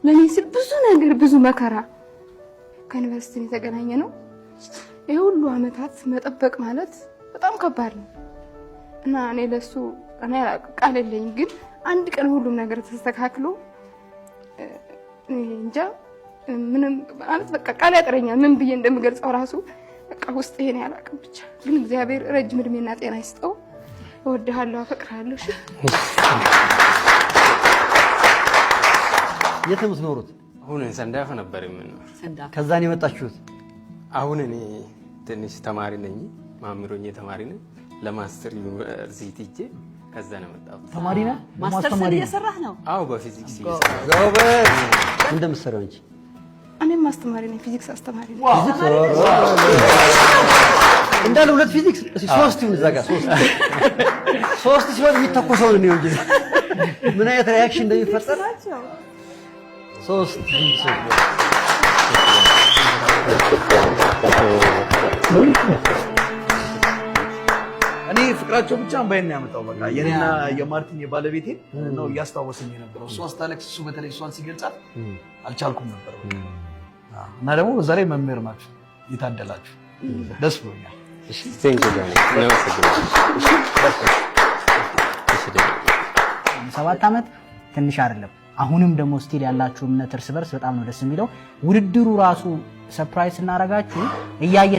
ለኔ ሲል ብዙ ነገር ብዙ መከራ ከዩኒቨርሲቲ የተገናኘ ነው። ይሄ ሁሉ አመታት መጠበቅ ማለት በጣም ከባድ ነው እና እኔ ለሱ እኔ ቃል የለኝም፣ ግን አንድ ቀን ሁሉም ነገር ተስተካክሎ እንጃ ምንም ማለት በቃ ቃል ያጥረኛል ምን ብዬ እንደምገልጸው ራሱ በቃ ውስጥ ይሄን ያላቀም ብቻ። ግን እግዚአብሔር ረጅም እድሜና ጤና ይስጠው። እወድሃለሁ፣ አፈቅርሃለሁ። እሺ የት ነው የምትኖሩት? አሁን ሰንዳፋ ነበር የምንኖር። ከዛ ነው የመጣችሁት? አሁን እኔ ትንሽ ተማሪ ነኝ፣ ማምሮኝ ተማሪ ነኝ። ለማስተር ዩኒቨርሲቲ ሄጄ ከዛ ነው የመጣሁት። ተማሪ ነህ? ማስተር እየሰራህ ነው? አዎ በፊዚክስ ጎበዝ። እንደምትሰራው እንጂ እኔም ማስተማሪ ነኝ፣ ፊዚክስ አስተማሪ ነኝ። እንዳለ ሁለት ፊዚክስ ሶስት ይሁን እዛ ጋር ሶስት ሲሆን የሚተኮሰው ነው እንጂ ምን አይነት ሪአክሽን እንደሚፈጠር ሶስት እኔ ፍቅራቸው ብቻ ባይና ያመጣው በቃ የኔና የማርቲን የባለቤቴ ነው እያስታወሰኝ የነበረው። እሷ ስታለቅስ እሱ በተለይ እሷን ሲገልጻት አልቻልኩም ነበር በቃ። እና ደግሞ በዛ ላይ መምህር ናችሁ፣ የታደላችሁ ደስ ብሎኛል። እሺ ቴንክ ዩ ጋር ነው። 7 ዓመት ትንሽ አይደለም። አሁንም ደግሞ ስቲል ያላችሁ እምነት እርስ በርስ በጣም ነው ደስ የሚለው። ውድድሩ ራሱ ሰርፕራይዝ እናረጋችሁ እያየ